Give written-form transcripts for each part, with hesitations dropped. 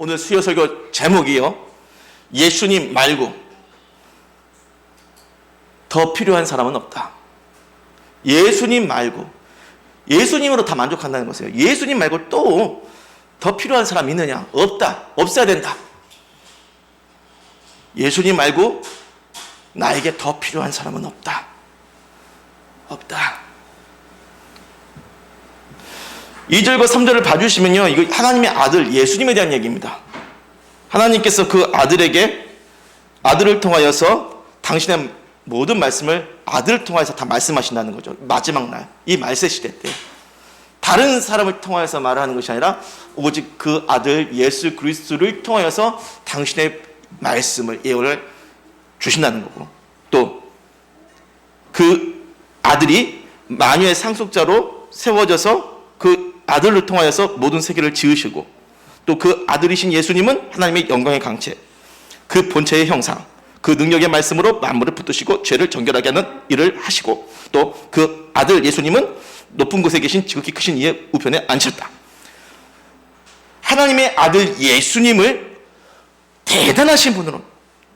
오늘 수요 설교 제목이요, 예수님 말고 더 필요한 사람은 없다. 예수님 말고, 예수님으로 다 만족한다는 것이에요. 예수님 말고 또 더 필요한 사람 있느냐? 없다. 없어야 된다. 예수님 말고 나에게 더 필요한 사람은 없다. 없다. 2절과 3절을 봐주시면요, 이거 하나님의 아들 예수님에 대한 얘기입니다. 하나님께서 그 아들을 통하여서 당신의 모든 말씀을 아들을 통하여서 다 말씀하신다는 거죠. 마지막 날, 이 말세 시대 때 다른 사람을 통하여서 말하는 것이 아니라 오직 그 아들 예수 그리스도를 통하여서 당신의 말씀을, 예언을 주신다는 거고, 또 그 아들이 만유의 상속자로 세워져서 그 아들을 통하여서 모든 세계를 지으시고, 또 그 아들이신 예수님은 하나님의 영광의 강체, 그 본체의 형상, 그 능력의 말씀으로 만물을 붙드시고 죄를 정결하게 하는 일을 하시고, 또 그 아들 예수님은 높은 곳에 계신 지극히 크신 이의 우편에 앉으셨다. 하나님의 아들 예수님을 대단하신 분으로,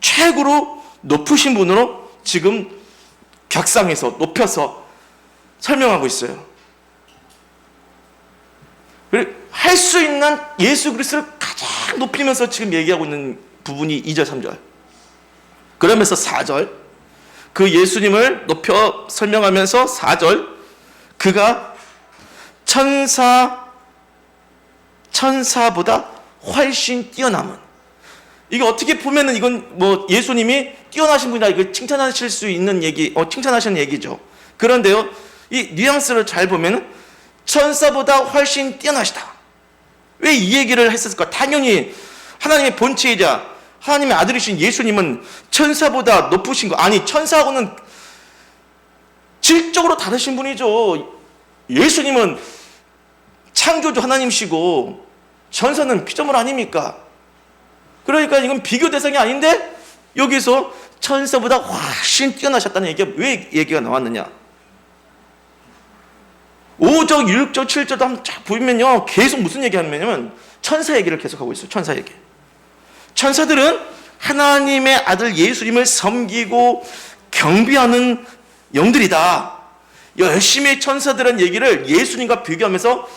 최고로 높으신 분으로 지금 격상해서 높여서 설명하고 있어요. 할 수 있는 예수 그리스도를 가장 높이면서 지금 얘기하고 있는 부분이 2절 3절. 그러면서 4절, 그 예수님을 높여 설명하면서 4절, 그가 천사보다 훨씬 뛰어남은, 이게 어떻게 보면은 이건 뭐 예수님이 뛰어나신 분이다, 이거 칭찬하실 수 있는 얘기, 칭찬하시는 얘기죠. 그런데요, 이 뉘앙스를 잘 보면은 천사보다 훨씬 뛰어나시다. 왜 이 얘기를 했을까? 당연히 하나님의 본체이자 하나님의 아들이신 예수님은 천사보다 높으신 거, 아니 천사하고는 질적으로 다르신 분이죠. 예수님은 창조주 하나님이시고 천사는 피조물 아닙니까? 그러니까 이건 비교 대상이 아닌데 여기서 천사보다 훨씬 뛰어나셨다는 얘기가 왜 얘기가 나왔느냐? 5절, 6절, 7절도 한번 쫙 보면요, 계속 무슨 얘기 하냐면 천사 얘기를 계속하고 있어요. 천사 얘기. 천사들은 하나님의 아들 예수님을 섬기고 경배하는 영들이다. 열심히 천사들은 얘기를 예수님과 비교하면서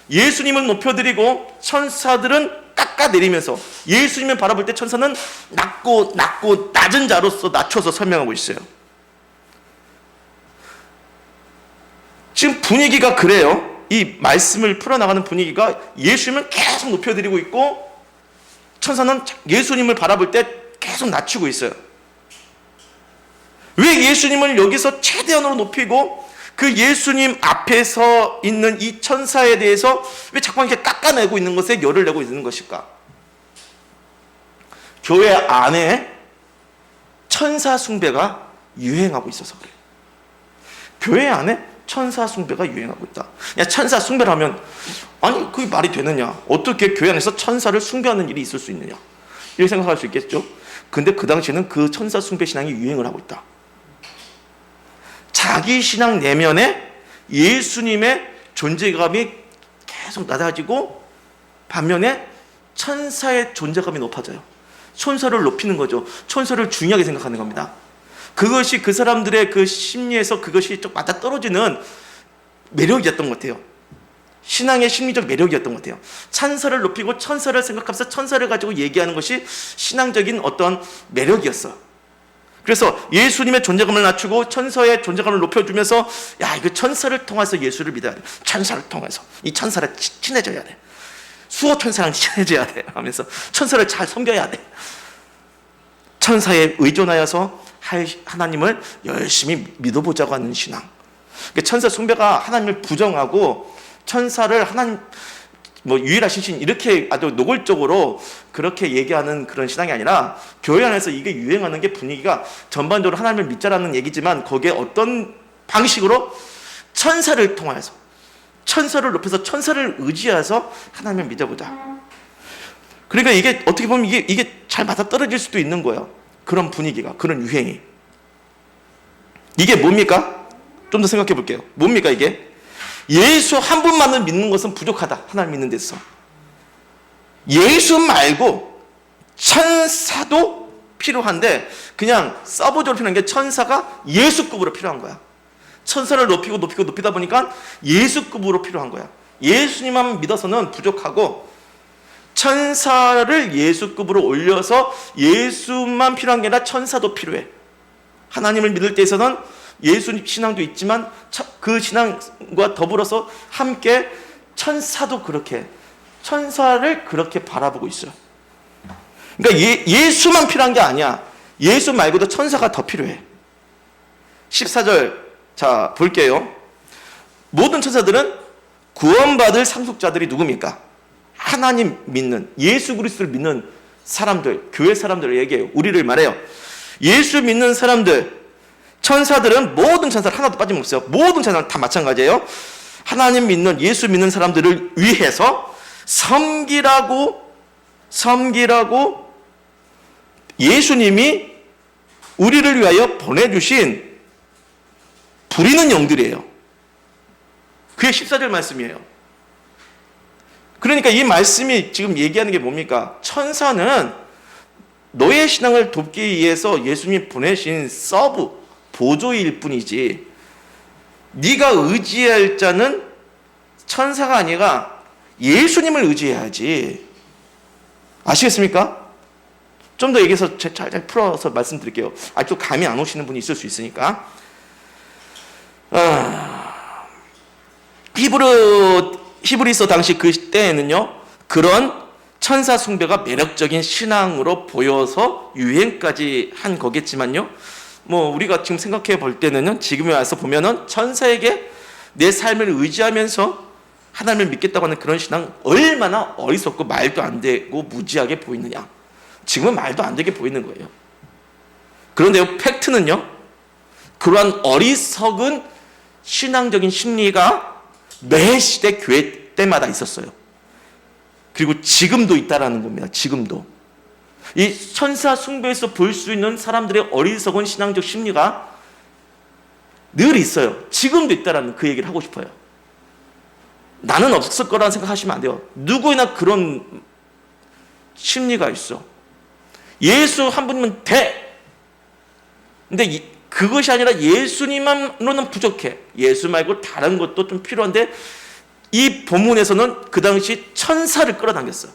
예수님을 높여드리고 천사들은 깎아내리면서 예수님을 바라볼 때 천사는 낮고 낮은 자로서 낮춰서 설명하고 있어요. 지금 분위기가 그래요. 이 말씀을 풀어나가는 분위기가 예수님을 계속 높여드리고 있고 천사는 예수님을 바라볼 때 계속 낮추고 있어요. 왜 예수님을 여기서 최대한으로 높이고 그 예수님 앞에 서 있는 이 천사에 대해서 왜 자꾸 이렇게 깎아내고 있는 것에 열을 내고 있는 것일까? 교회 안에 천사 숭배가 유행하고 있어서 그래요. 교회 안에 천사 숭배가 유행하고 있다. 야, 천사 숭배를 하면 아니 그게 말이 되느냐? 어떻게 교회 안에서 천사를 숭배하는 일이 있을 수 있느냐? 이렇게 생각할 수 있겠죠? 근데 그 당시에는 그 천사 숭배 신앙이 유행을 하고 있다. 자기 신앙 내면에 예수님의 존재감이 계속 낮아지고 반면에 천사의 존재감이 높아져요. 천사를 높이는 거죠. 천사를 중요하게 생각하는 겁니다. 그것이 그 사람들의 그 심리에서 그것이 좀 맞아 떨어지는 매력이었던 것 같아요. 신앙의 심리적 매력이었던 것 같아요. 천사를 높이고 천사를 생각하면서 천사를 가지고 얘기하는 것이 신앙적인 어떤 매력이었어요. 그래서 예수님의 존재감을 낮추고 천사의 존재감을 높여주면서 야, 이거 천사를 통해서 예수를 믿어야 돼. 천사를 통해서 이 천사를 친해져야 돼. 수호 천사랑 친해져야 돼 하면서 천사를 잘 섬겨야 돼. 천사에 의존하여서 하나님을 열심히 믿어보자고 하는 신앙. 천사 숭배가 하나님을 부정하고 천사를 하나님 유일하신 신 이렇게 아주 노골적으로 그렇게 얘기하는 그런 신앙이 아니라 교회 안에서 이게 유행하는 게 분위기가 전반적으로 하나님을 믿자라는 얘기지만 거기에 어떤 방식으로 천사를 통해서 천사를 높여서 천사를 의지해서 하나님을 믿어보자. 그러니까 이게 어떻게 보면 이게 잘 맞아떨어질 수도 있는 거예요. 그런 분위기가, 그런 유행이. 이게 뭡니까? 좀 더 생각해 볼게요. 뭡니까 이게? 예수 한 분만을 믿는 것은 부족하다. 하나님 믿는 데서. 예수 말고 천사도 필요한데 그냥 서브적으로 필요한 게 천사가 예수급으로 필요한 거야. 천사를 높이다 보니까 예수급으로 필요한 거야. 예수님만 믿어서는 부족하고 천사를 예수급으로 올려서 예수만 필요한 게 아니라 천사도 필요해. 하나님을 믿을 때에서는 예수 신앙도 있지만 그 신앙과 더불어서 함께 천사도 그렇게, 천사를 그렇게 바라보고 있어요. 그러니까 예수만 필요한 게 아니야. 예수 말고도 천사가 더 필요해. 14절 자 볼게요. 모든 천사들은 구원받을 상속자들이 누굽니까? 하나님 믿는, 예수 그리스도를 믿는 사람들, 교회 사람들을 얘기해요. 우리를 말해요. 예수 믿는 사람들, 천사들은 모든 천사들 하나도 빠짐없어요. 모든 천사는 다 마찬가지예요. 하나님 믿는, 예수 믿는 사람들을 위해서 섬기라고 예수님이 우리를 위하여 보내주신 부리는 영들이에요. 그게 14절 말씀이에요. 그러니까 이 말씀이 지금 얘기하는 게 뭡니까? 천사는 너의 신앙을 돕기 위해서 예수님이 보내신 서브, 보조일 뿐이지 네가 의지할 자는 천사가 아니라 예수님을 의지해야지. 아시겠습니까? 좀 더 얘기해서 잘 풀어서 말씀드릴게요. 아직도 감이 안 오시는 분이 있을 수 있으니까. 히브리서 당시 그 때에는요, 그런 천사 숭배가 매력적인 신앙으로 보여서 유행까지 한 거겠지만요, 뭐 우리가 지금 생각해 볼 때는 지금에 와서 보면은 천사에게 내 삶을 의지하면서 하나님을 믿겠다고 하는 그런 신앙 얼마나 어리석고 말도 안 되고 무지하게 보이느냐. 지금은 말도 안 되게 보이는 거예요. 그런데 팩트는요, 그러한 어리석은 신앙적인 심리가 매 시대 교회 때마다 있었어요. 그리고 지금도 있다라는 겁니다. 지금도. 이 천사 숭배에서 볼 수 있는 사람들의 어리석은 신앙적 심리가 늘 있어요. 지금도 있다라는 그 얘기를 하고 싶어요. 나는 없을 거라는 생각하시면 안 돼요. 누구나 그런 심리가 있어. 예수 한 분이면 돼. 근데 그것이 아니라 예수님만으로는 부족해. 예수 말고 다른 것도 좀 필요한데 이 본문에서는 그 당시 천사를 끌어당겼어.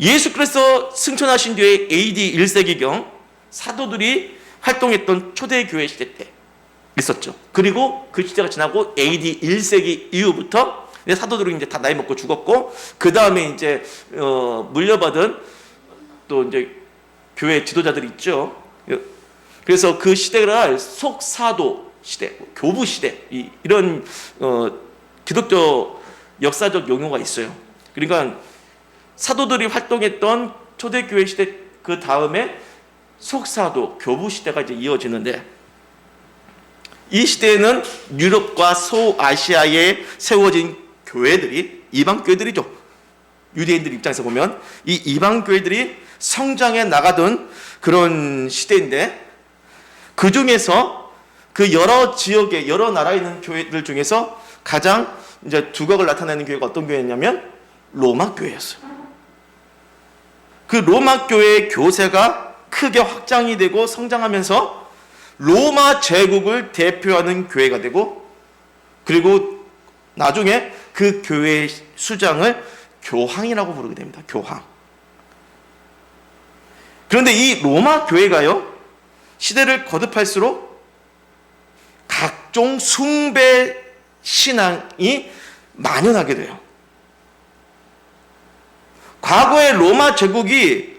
예수 그리스도 승천하신 뒤에 AD 1세기경 사도들이 활동했던 초대교회 시대 때 있었죠. 그리고 그 시대가 지나고 AD 1세기 이후부터 사도들이 이제 다 나이 먹고 죽었고, 그 다음에 이제 물려받은 또 이제 교회 지도자들이 있죠. 그래서 그 시대를 속사도 시대, 교부 시대, 이런 기독교 역사적 용어가 있어요. 그러니까 사도들이 활동했던 초대교회 시대 그 다음에 속사도, 교부 시대가 이제 이어지는데, 이 시대에는 유럽과 소아시아에 세워진 교회들이, 이방 교회들이죠. 유대인들 입장에서 보면 이 이방 교회들이 성장해 나가던 그런 시대인데, 그 중에서 그 여러 지역에, 여러 나라에 있는 교회들 중에서 가장 이제 두각을 나타내는 교회가 어떤 교회였냐면 로마 교회였어요. 그 로마 교회의 교세가 크게 확장이 되고 성장하면서 로마 제국을 대표하는 교회가 되고, 그리고 나중에 그 교회의 수장을 교황이라고 부르게 됩니다. 교황. 그런데 이 로마 교회가요, 시대를 거듭할수록 각종 숭배 신앙이 만연하게 돼요. 과거의 로마 제국이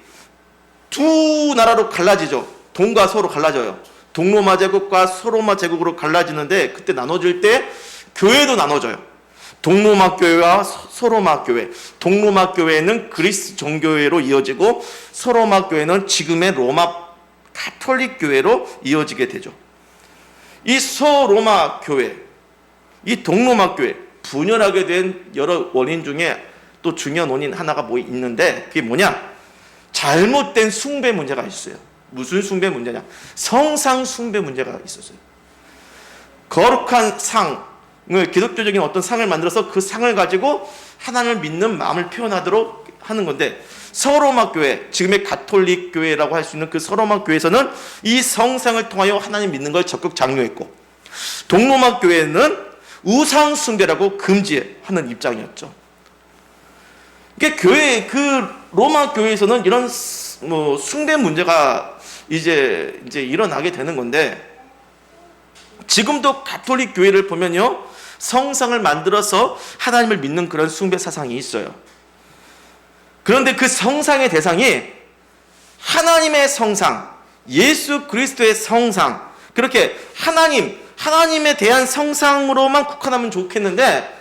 두 나라로 갈라지죠. 동과 서로 갈라져요. 동로마 제국과 서로마 제국으로 갈라지는데, 그때 나눠질 때 교회도 나눠져요. 동로마 교회와 서로마 교회. 동로마 교회는 그리스 정교회로 이어지고, 서로마 교회는 지금의 로마 가톨릭 교회로 이어지게 되죠. 이 서로마 교회, 이 동로마 교회, 분열하게 된 여러 원인 중에 또 중요한 원인 하나가 뭐 있는데, 그게 뭐냐? 잘못된 숭배 문제가 있어요. 무슨 숭배 문제냐? 성상 숭배 문제가 있었어요. 거룩한 상, 기독교적인 어떤 상을 만들어서 그 상을 가지고 하나님을 믿는 마음을 표현하도록 하는 건데, 서로마 교회, 지금의 가톨릭 교회라고 할 수 있는 그 서로마 교회에서는 이 성상을 통하여 하나님 믿는 걸 적극 장려했고, 동로마 교회는 우상 숭배라고 금지하는 입장이었죠. 그 로마 교회에서는 이런 숭배 문제가 이제 일어나게 되는 건데, 지금도 가톨릭 교회를 보면요, 성상을 만들어서 하나님을 믿는 그런 숭배 사상이 있어요. 그런데 그 성상의 대상이 하나님의 성상, 예수 그리스도의 성상, 그렇게 하나님에 대한 성상으로만 국한하면 좋겠는데,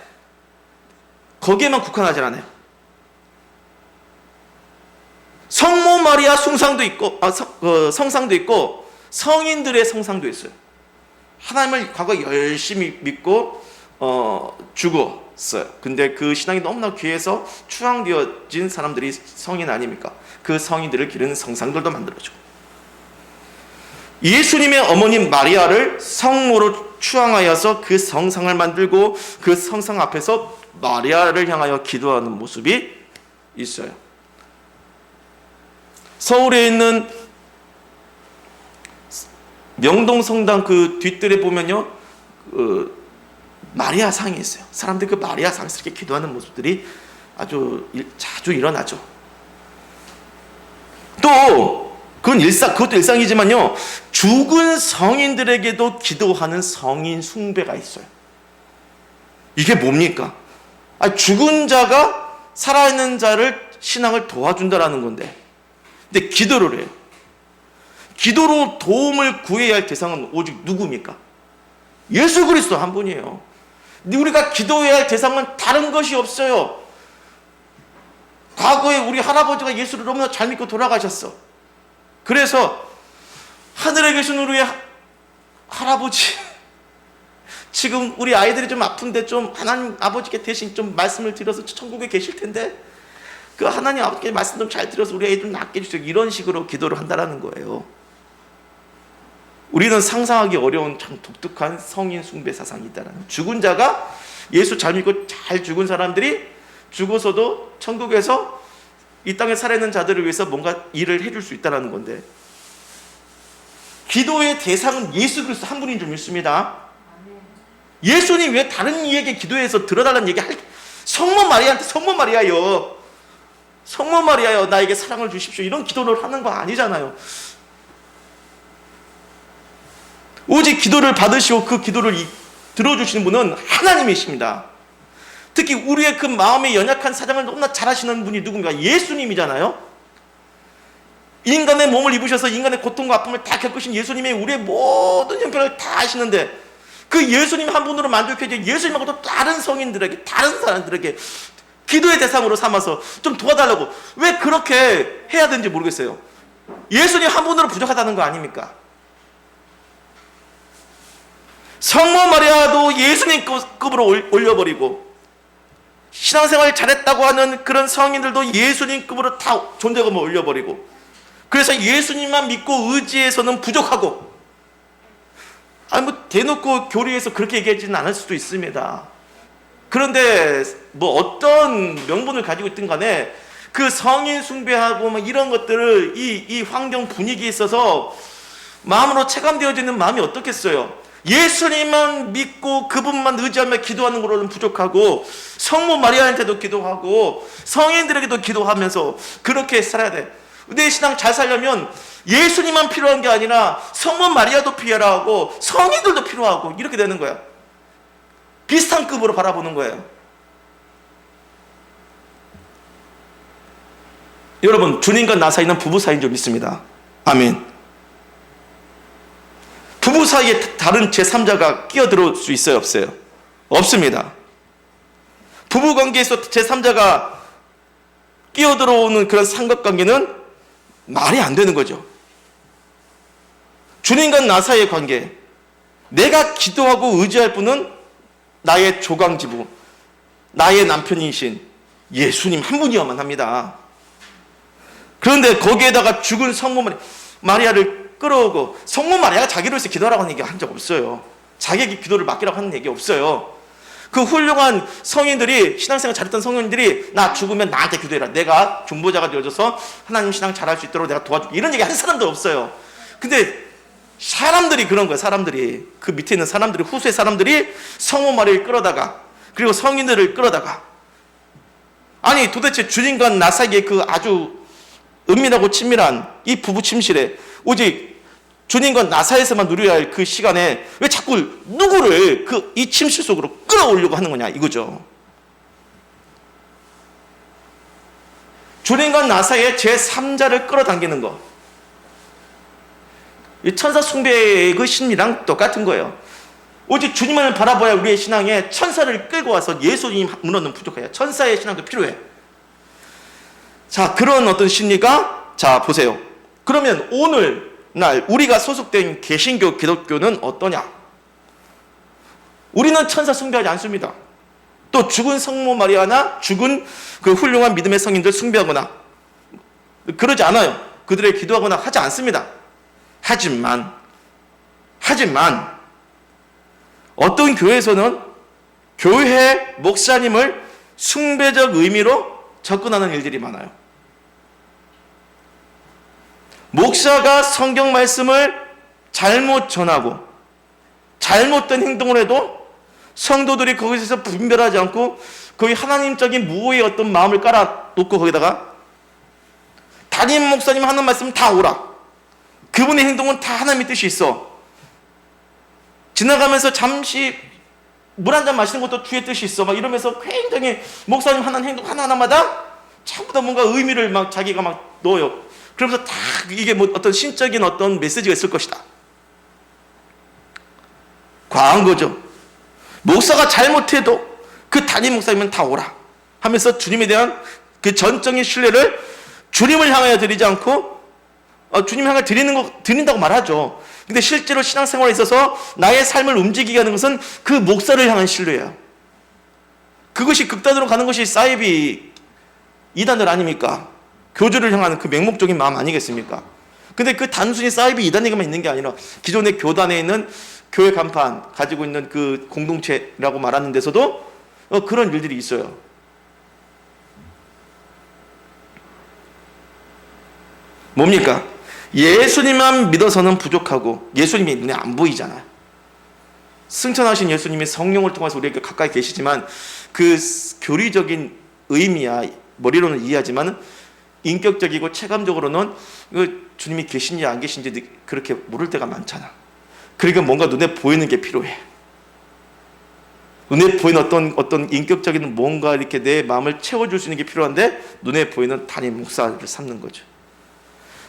거기에만 국한하지 않아요. 성모 마리아 숭상도 있고, 성상도 있고, 성인들의 성상도 있어요. 하나님을 과거 열심히 믿고 죽었어요. 근데 그 신앙이 너무나 귀해서 추앙되어진 사람들이 성인 아닙니까? 그 성인들을 기르는 성상들도 만들어주고, 예수님의 어머님 마리아를 성모로 추앙하여서 그 성상을 만들고 그 성상 앞에서 마리아를 향하여 기도하는 모습이 있어요. 서울에 있는 명동 성당 그 뒷뜰에 보면요, 마리아 상이 있어요. 사람들이 그 마리아 상에서 이렇게 기도하는 모습들이 아주 자주 일어나죠. 또 그것도 일상이지만요, 죽은 성인들에게도 기도하는 성인 숭배가 있어요. 이게 뭡니까? 죽은 자가 살아있는 자를 신앙을 도와준다라는 건데, 근데 기도를 해요. 기도로 도움을 구해야 할 대상은 오직 누구입니까? 예수 그리스도 한 분이에요. 근데 우리가 기도해야 할 대상은 다른 것이 없어요. 과거에 우리 할아버지가 예수를 너무나 잘 믿고 돌아가셨어. 그래서 하늘에 계신 우리의 할아버지, 지금 우리 아이들이 좀 아픈데 좀 하나님 아버지께 대신 좀 말씀을 드려서 천국에 계실 텐데, 그 하나님 아버지께 말씀 좀 잘 드려서 우리 애들 낫게 해주세요. 이런 식으로 기도를 한다라는 거예요. 우리는 상상하기 어려운 참 독특한 성인 숭배 사상이 있다는, 죽은 자가 예수 잘 믿고 잘 죽은 사람들이 죽어서도 천국에서 이 땅에 살아있는 자들을 위해서 뭔가 일을 해줄 수 있다는 건데, 기도의 대상은 예수 그리스도 한 분인 줄 믿습니다. 예수님 왜 다른 이에게 기도해서 들어달라는 얘기 성모 마리아한테 성모 마리아여 나에게 사랑을 주십시오, 이런 기도를 하는 거 아니잖아요. 오직 기도를 받으시고 그 기도를 들어주시는 분은 하나님이십니다. 특히 우리의 그 마음의 연약한 사정을 너무나 잘 아시는 분이 누군가? 예수님이잖아요. 인간의 몸을 입으셔서 인간의 고통과 아픔을 다 겪으신 예수님이 우리의 모든 형편을 다 아시는데, 그 예수님 한 분으로 만족해져 예수님하고도 다른 성인들에게, 다른 사람들에게 기도의 대상으로 삼아서 좀 도와달라고 왜 그렇게 해야 되는지 모르겠어요. 예수님 한 분으로 부족하다는 거 아닙니까? 성모 마리아도 예수님급으로 올려버리고, 신앙생활 잘했다고 하는 그런 성인들도 예수님급으로 다 존재감을 올려버리고, 그래서 예수님만 믿고 의지해서는 부족하고, 대놓고 교리에서 그렇게 얘기하지는 않을 수도 있습니다. 그런데 어떤 명분을 가지고 있든 간에 그 성인 숭배하고 이런 것들을 이 환경 분위기에 있어서 마음으로 체감되어지는 마음이 어떻겠어요? 예수님만 믿고 그분만 의지하며 기도하는 것으로는 부족하고, 성모 마리아한테도 기도하고 성인들에게도 기도하면서 그렇게 살아야 돼. 내 신앙 잘 살려면 예수님만 필요한 게 아니라 성모 마리아도 필요하고 성인들도 필요하고, 이렇게 되는 거야. 비슷한 급으로 바라보는 거예요. 여러분, 주님과 나 사이는 부부 사이인 줄 믿습니다. 아멘. 부부 사이에 다른 제3자가 끼어들어올 수 있어요, 없어요? 없습니다. 부부 관계에서 제3자가 끼어들어오는 그런 삼각관계는 말이 안 되는 거죠. 주님과 나 사이의 관계, 내가 기도하고 의지할 분은 나의 조강지부, 나의 남편이신 예수님 한 분이어야만 합니다. 그런데 거기에다가 죽은 성모 마리아를 끌어오고, 성모 마리아가 자기를 위해서 기도하라고 하는 얘기 한 적 없어요. 자기에게 기도를 맡기라고 하는 얘기 없어요. 그 훌륭한 성인들이, 신앙생활 잘했던 성인들이 나 죽으면 나한테 기도해라. 내가 중보자가 되어줘서 하나님 신앙 잘할 수 있도록 내가 도와줄게. 이런 얘기 한 사람도 없어요. 근데 사람들이 그런 거예요. 사람들이. 그 밑에 있는 사람들이, 후세 사람들이 성모 마리를 끌어다가, 그리고 성인들을 끌어다가, 아니 도대체 주님과 나 사이에 그 아주 은밀하고 친밀한 이 부부 침실에 오직 주님과 나 사이에서만 누려야 할 그 시간에 왜 자꾸 누구를 이 침실 속으로 끌어오려고 하는 거냐 이거죠. 주님과 나 사이에 제3자를 끌어당기는 거. 이 천사 숭배의 그 심리랑 똑같은 거예요. 오직 주님만을 바라봐야 우리의 신앙에 천사를 끌고 와서 예수님 문화는 부족해요. 천사의 신앙도 필요해. 자, 그런 어떤 심리가, 자 보세요. 그러면 오늘날 우리가 소속된 개신교 기독교는 어떠냐? 우리는 천사 숭배하지 않습니다. 또 죽은 성모 마리아나 죽은 그 훌륭한 믿음의 성인들 숭배하거나 그러지 않아요. 그들의 기도하거나 하지 않습니다. 하지만 어떤 교회에서는 교회 목사님을 숭배적 의미로 접근하는 일들이 많아요. 목사가 성경 말씀을 잘못 전하고 잘못된 행동을 해도 성도들이 거기서 분별하지 않고 거의 하나님적인 무호의 어떤 마음을 깔아놓고 거기다가 담임 목사님 하는 말씀 다 오라. 그분의 행동은 다 하나님의 뜻이 있어. 지나가면서 잠시 물 한 잔 마시는 것도 주의 뜻이 있어. 막 이러면서 굉장히 목사님 하는 행동 하나하나마다 전부 다 뭔가 의미를 막 자기가 막 넣어요. 그러면서 다 이게 뭐 어떤 신적인 어떤 메시지가 있을 것이다. 과한 거죠. 목사가 잘못해도 그 담임 목사님은 다 오라 하면서 주님에 대한 그 전적인 신뢰를 주님을 향하여 드리지 않고 주님 향하여 드린다고 말하죠. 근데 실제로 신앙생활에 있어서 나의 삶을 움직이게 하는 것은 그 목사를 향한 신뢰예요. 그것이 극단으로 가는 것이 사이비 이단들 아닙니까? 교주를 향하는 그 맹목적인 마음 아니겠습니까? 근데 그 단순히 사이비 이단에게만 있는 게 아니라 기존의 교단에 있는 교회 간판 가지고 있는 그 공동체라고 말하는 데서도 그런 일들이 있어요. 뭡니까? 예수님만 믿어서는 부족하고 예수님이 눈에 안 보이잖아요. 승천하신 예수님이 성령을 통해서 우리에게 가까이 계시지만 그 교리적인 의미야 머리로는 이해하지만 인격적이고 체감적으로는 주님이 계신지 안 계신지 그렇게 모를 때가 많잖아. 그러니까 뭔가 눈에 보이는 게 필요해. 눈에 보이는 어떤 인격적인 뭔가 이렇게 내 마음을 채워줄 수 있는 게 필요한데 눈에 보이는 담임 목사를 삼는 거죠.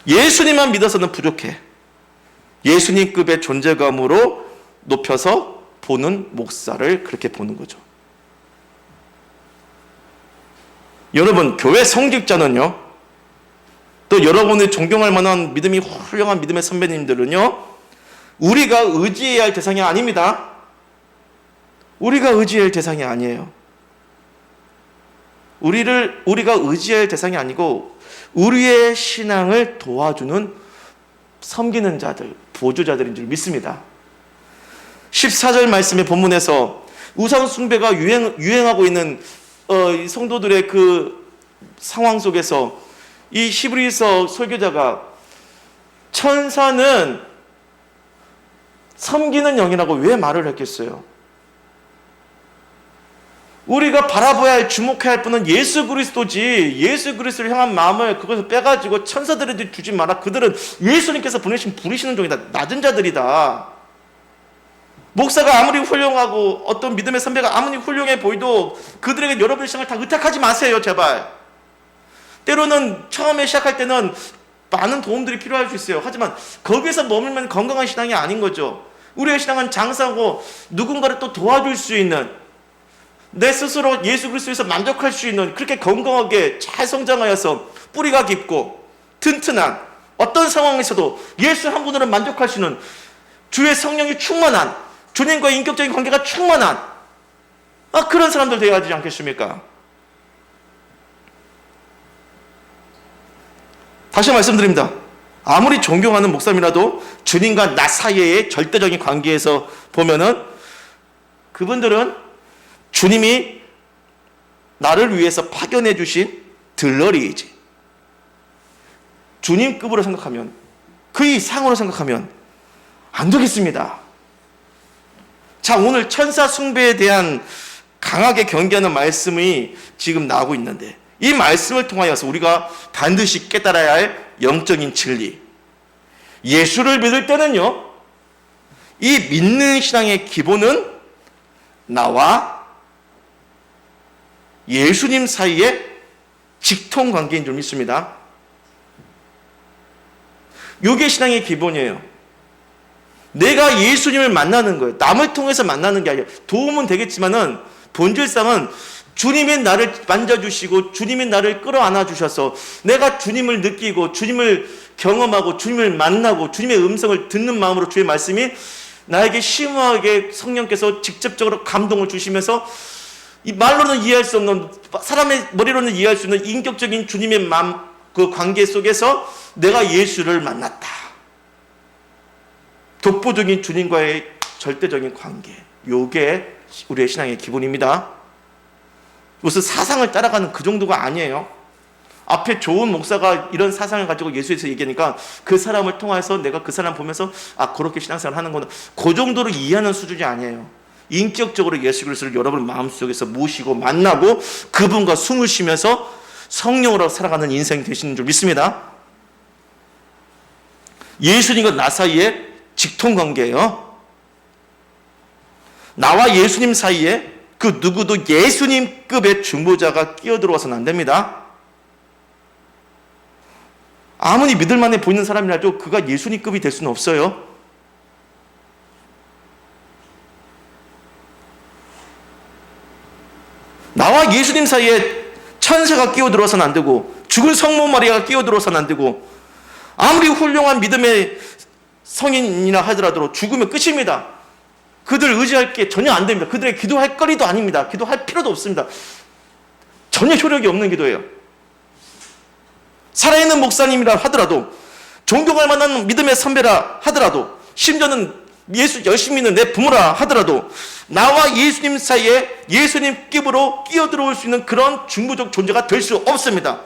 예수님만 믿어서는 부족해. 예수님급의 존재감으로 높여서 보는 목사를 그렇게 보는 거죠. 여러분, 교회 성직자는요, 또 여러분이 존경할 만한 믿음이 훌륭한 믿음의 선배님들은요, 우리가 의지해야 할 대상이 아닙니다. 우리가 의지해야 할 대상이 아니에요. 우리가 의지해야 할 대상이 아니고 우리의 신앙을 도와주는 섬기는 자들, 보조자들인 줄 믿습니다. 14절 말씀의 본문에서 우상 숭배가 유행하고 있는 성도들의 그 상황 속에서 이 히브리서 설교자가 천사는 섬기는 영이라고 왜 말을 했겠어요? 우리가 바라봐야 할, 주목해야 할 분은 예수 그리스도지. 예수 그리스도를 향한 마음을 그것을 빼가지고 천사들에게 주지 마라. 그들은 예수님께서 보내신 부리시는 종이다. 낮은 자들이다. 목사가 아무리 훌륭하고 어떤 믿음의 선배가 아무리 훌륭해 보이도 그들에게 여러분의 신앙을 다 의탁하지 마세요. 제발. 때로는 처음에 시작할 때는 많은 도움들이 필요할 수 있어요. 하지만 거기서 머물면 건강한 신앙이 아닌 거죠. 우리의 신앙은 장사고 누군가를 또 도와줄 수 있는, 내 스스로 예수 그리스도에서 만족할 수 있는, 그렇게 건강하게 잘 성장하여서 뿌리가 깊고 튼튼한 어떤 상황에서도 예수 한 분으로 만족할 수 있는, 주의 성령이 충만한, 주님과의 인격적인 관계가 충만한 그런 사람들 되어야 하지 않겠습니까? 다시 말씀드립니다. 아무리 존경하는 목사님이라도 주님과 나 사이의 절대적인 관계에서 보면은 그분들은 주님이 나를 위해서 파견해 주신 들러리이지. 주님급으로 생각하면, 그 이상으로 생각하면 안 되겠습니다. 자, 오늘 천사 숭배에 대한 강하게 경계하는 말씀이 지금 나오고 있는데, 이 말씀을 통하여서 우리가 반드시 깨달아야 할 영적인 진리, 예수를 믿을 때는요, 이 믿는 신앙의 기본은 나와 예수님 사이의 직통관계인 줄 믿습니다. 이게 신앙의 기본이에요. 내가 예수님을 만나는 거예요. 남을 통해서 만나는 게 아니라, 도움은 되겠지만은 본질상은 주님이 나를 만져주시고 주님이 나를 끌어안아 주셔서 내가 주님을 느끼고 주님을 경험하고 주님을 만나고 주님의 음성을 듣는 마음으로 주의 말씀이 나에게 심오하게 성령께서 직접적으로 감동을 주시면서 이 말로는 이해할 수 없는, 사람의 머리로는 이해할 수 있는 인격적인 주님의 마음, 그 관계 속에서 내가 예수를 만났다. 독보적인 주님과의 절대적인 관계, 요게 우리의 신앙의 기본입니다. 무슨 사상을 따라가는 그 정도가 아니에요. 앞에 좋은 목사가 이런 사상을 가지고 예수에서 얘기하니까 그 사람을 통해서 내가 그 사람 보면서 아, 그렇게 신앙생활 하는구나, 그 정도로 이해하는 수준이 아니에요. 인격적으로 예수 그리스도를 여러분 마음속에서 모시고 만나고 그분과 숨을 쉬면서 성령으로 살아가는 인생이 되시는 줄 믿습니다. 예수님과 나 사이의 직통관계예요. 나와 예수님 사이에 그 누구도 예수님급의 중보자가 끼어들어와서는 안 됩니다. 아무리 믿을만해 보이는 사람이라도 그가 예수님급이 될 수는 없어요. 나와 예수님 사이에 천사가 끼어들어서는 안 되고 죽은 성모 마리아가 끼어들어서는 안 되고 아무리 훌륭한 믿음의 성인이나 하더라도 죽으면 끝입니다. 그들 의지할 게 전혀 안 됩니다. 그들의 기도할 거리도 아닙니다. 기도할 필요도 없습니다. 전혀 효력이 없는 기도예요. 살아있는 목사님이라 하더라도, 존경할 만한 믿음의 선배라 하더라도, 심지어는 예수 열심히 믿는 내 부모라 하더라도 나와 예수님 사이에 예수님 급으로 끼어들어올 수 있는 그런 중보적 존재가 될 수 없습니다.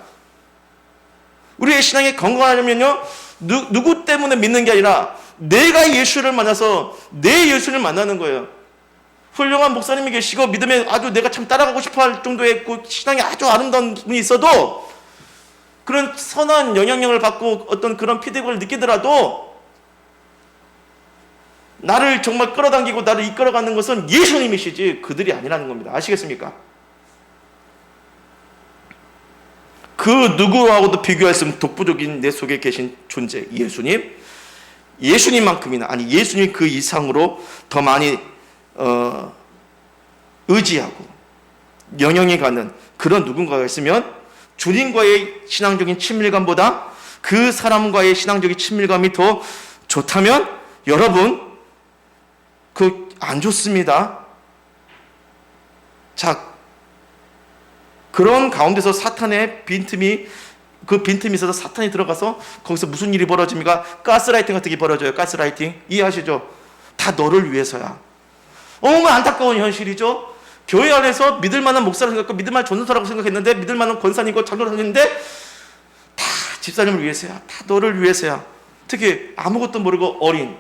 우리의 신앙이 건강하려면요, 누구 때문에 믿는 게 아니라 내가 예수를 만나서 내 예수를 만나는 거예요. 훌륭한 목사님이 계시고 믿음에 아주 내가 참 따라가고 싶어 할 정도의 그 신앙이 아주 아름다운 분이 있어도, 그런 선한 영향력을 받고 어떤 그런 피드백을 느끼더라도 나를 정말 끌어당기고 나를 이끌어가는 것은 예수님이시지 그들이 아니라는 겁니다. 아시겠습니까? 그 누구하고도 비교할 수 없는 독보적인 내 속에 계신 존재 예수님, 예수님만큼이나, 아니 예수님 그 이상으로 더 많이 의지하고 영향이 가는 그런 누군가가 있으면 주님과의 신앙적인 친밀감보다 그 사람과의 신앙적인 친밀감이 더 좋다면 여러분, 그 안 좋습니다. 자, 그런 가운데서 사탄의 빈틈이, 그 빈틈이 있어서 사탄이 들어가서 거기서 무슨 일이 벌어집니까? 가스라이팅 같은 게 벌어져요. 가스라이팅. 이해하시죠? 다 너를 위해서야. 너무 안타까운 현실이죠. 교회 안에서 믿을 만한 목사라고 생각하고 믿을 만한 전도사라고 생각했는데, 믿을 만한 권사님과 장로사님인데 다 집사님을 위해서야. 다 너를 위해서야. 특히 아무것도 모르고 어린,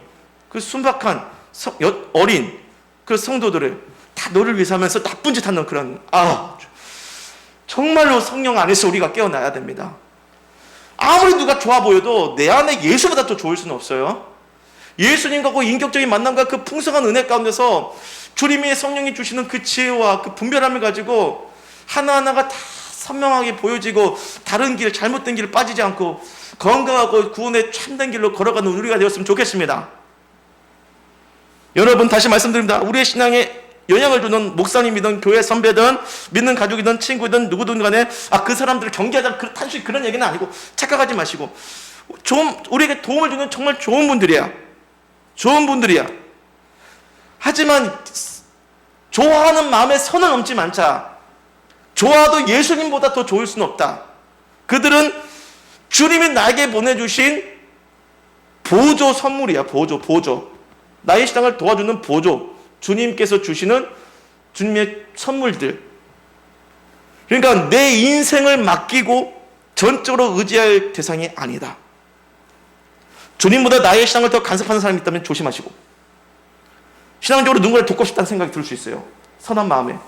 그 순박한 어린 그 성도들을 다 너를 위해서 하면서 나쁜 짓 하는 그런, 정말로 성령 안에서 우리가 깨어나야 됩니다. 아무리 누가 좋아 보여도 내 안에 예수보다 더 좋을 수는 없어요. 예수님과 인격적인 만남과 그 풍성한 은혜 가운데서 주님의 성령이 주시는 그 지혜와 그 분별함을 가지고 하나하나가 다 선명하게 보여지고 다른 길, 잘못된 길 빠지지 않고 건강하고 구원의 참된 길로 걸어가는 우리가 되었으면 좋겠습니다. 여러분, 다시 말씀드립니다. 우리의 신앙에 영향을 주는 목사님이든 교회 선배든 믿는 가족이든 친구든 누구든 간에 그 사람들을 경계하자, 단순히 그런 얘기는 아니고 착각하지 마시고, 우리에게 도움을 주는 정말 좋은 분들이야. 좋은 분들이야. 하지만 좋아하는 마음에 선을 넘지 않자. 좋아도 예수님보다 더 좋을 수는 없다. 그들은 주님이 나에게 보내주신 보조 선물이야. 보조. 나의 신앙을 도와주는 보조. 주님께서 주시는 주님의 선물들. 그러니까 내 인생을 맡기고 전적으로 의지할 대상이 아니다. 주님보다 나의 신앙을 더 간섭하는 사람이 있다면 조심하시고, 신앙적으로 누군가를 돕고 싶다는 생각이 들 수 있어요. 선한 마음에.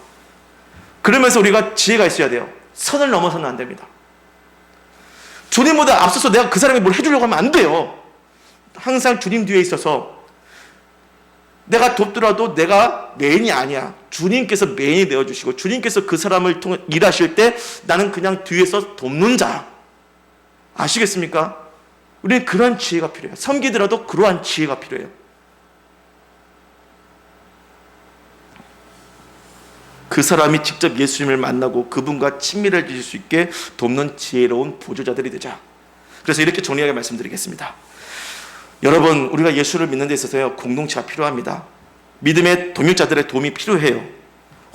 그러면서 우리가 지혜가 있어야 돼요. 선을 넘어서는 안 됩니다. 주님보다 앞서서 내가 그 사람이 뭘 해주려고 하면 안 돼요. 항상 주님 뒤에 있어서 내가 돕더라도 내가 메인이 아니야. 주님께서 메인이 되어주시고 주님께서 그 사람을 통해 일하실 때 나는 그냥 뒤에서 돕는 자. 아시겠습니까? 우리는 그러한 지혜가 필요해요. 섬기더라도 그러한 지혜가 필요해요. 그 사람이 직접 예수님을 만나고 그분과 친밀해질 수 있게 돕는 지혜로운 보조자들이 되자. 그래서 이렇게 정리하게 말씀드리겠습니다. 여러분, 우리가 예수를 믿는 데 있어서요, 공동체가 필요합니다. 믿음의 동역자들의 도움이 필요해요.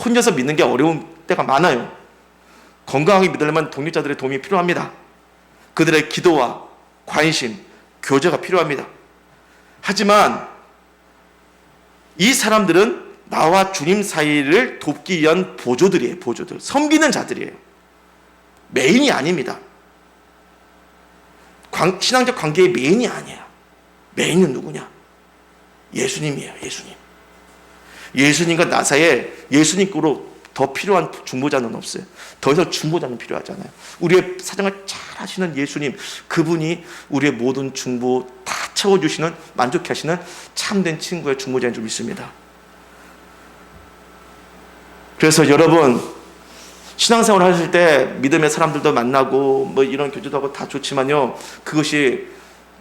혼자서 믿는 게 어려운 때가 많아요. 건강하게 믿으려면 동역자들의 도움이 필요합니다. 그들의 기도와 관심, 교제가 필요합니다. 하지만 이 사람들은 나와 주님 사이를 돕기 위한 보조들이에요. 보조들. 섬기는 자들이에요. 메인이 아닙니다. 신앙적 관계의 메인이 아니에요. 메인은 누구냐? 예수님이에요. 예수님. 예수님과 나 사이에 예수님으로 더 필요한 중보자는 없어요. 더 이상 중보자는 필요하잖아요. 우리의 사정을 잘 하시는 예수님, 그분이 우리의 모든 중보 다 채워주시는, 만족해 하시는 참된 친구의 중보자인 줄 믿습니다. 그래서 여러분, 신앙생활 하실 때 믿음의 사람들도 만나고 뭐 이런 교제도 하고 다 좋지만요, 그것이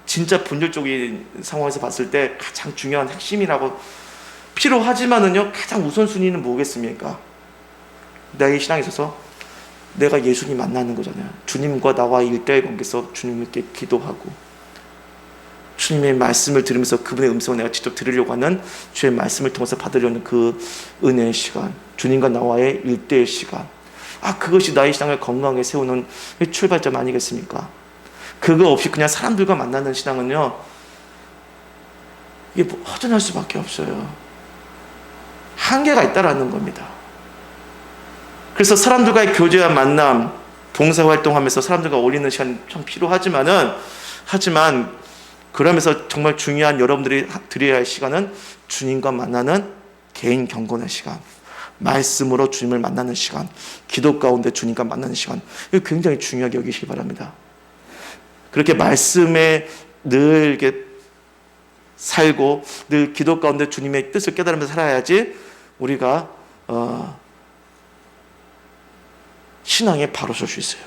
진짜 본질적인 상황에서 봤을 때 가장 중요한 핵심이라고 필요하지만은요, 가장 우선순위는 뭐겠습니까? 나의 신앙에 있어서 내가 예수님 만나는 거잖아요. 주님과 나와 일대일 관계에서 주님께 기도하고 주님의 말씀을 들으면서 그분의 음성을 내가 직접 들으려고 하는 주의 말씀을 통해서 받으려는 그 은혜의 시간, 주님과 나와의 일대의 시간, 그것이 나의 신앙을 건강하게 세우는 출발점 아니겠습니까? 그거 없이 그냥 사람들과 만나는 신앙은요, 이게 허전할 수밖에 없어요. 한계가 있다라는 겁니다. 그래서 사람들과의 교제와 만남, 봉사활동하면서 사람들과 어울리는 시간이 참 하지만 그러면서 정말 중요한 여러분들이 드려야 할 시간은 주님과 만나는 개인 경건의 시간, 말씀으로 주님을 만나는 시간, 기도 가운데 주님과 만나는 시간, 이거 굉장히 중요하게 여기시기 바랍니다. 그렇게 말씀에 늘 이렇게 살고 늘 기도 가운데 주님의 뜻을 깨달으면서 살아야지 우리가 신앙에 바로 설 수 있어요.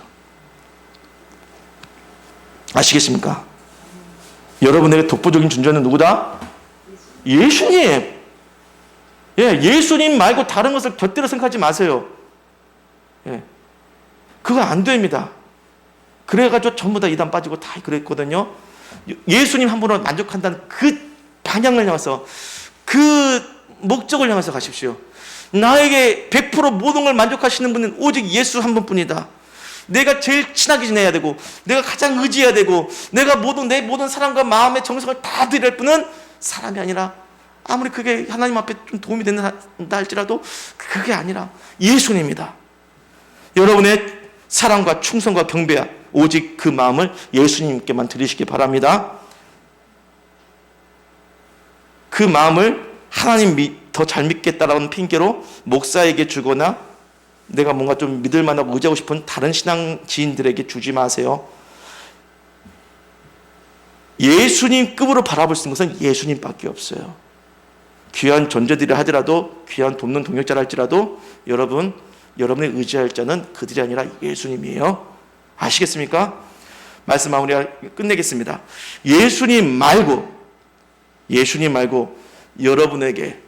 아시겠습니까? 여러분에게 독보적인 존재는 누구다? 예수님. 예수님 말고 다른 것을 곁들여 생각하지 마세요. 그거 안 됩니다. 그래가지고 전부 다 이단 빠지고 다 그랬거든요. 예수님 한 분으로 만족한다는 그 방향을 향해서, 그 목적을 향해서 가십시오. 나에게 100% 모든 걸 만족하시는 분은 오직 예수 한 분뿐이다. 내가 제일 친하게 지내야 되고, 내가 가장 의지해야 되고, 내가 내 모든 사랑과 마음의 정성을 다 드릴 분은 사람이 아니라, 아무리 그게 하나님 앞에 좀 도움이 된다 할지라도 그게 아니라 예수님이다. 여러분의 사랑과 충성과 경배야 오직 그 마음을 예수님께만 드리시기 바랍니다. 그 마음을 하나님 더 잘 믿겠다라는 핑계로 목사에게 주거나 내가 뭔가 좀 믿을 만하고 의지하고 싶은 다른 신앙 지인들에게 주지 마세요. 예수님급으로 바라볼 수 있는 것은 예수님밖에 없어요. 귀한 존재들이 하더라도, 귀한 돕는 동역자라 할지라도 여러분의 의지할 자는 그들이 아니라 예수님이에요. 아시겠습니까? 말씀 마무리 끝내겠습니다. 예수님 말고 여러분에게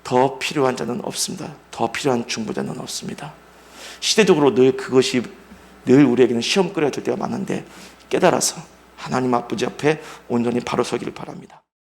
더 필요한 자는 없습니다. 더 필요한 중보자는 없습니다. 시대적으로 늘 그것이 늘 우리에게는 시험거리가 될 때가 많은데 깨달아서 하나님 아버지 앞에 온전히 바로 서기를 바랍니다.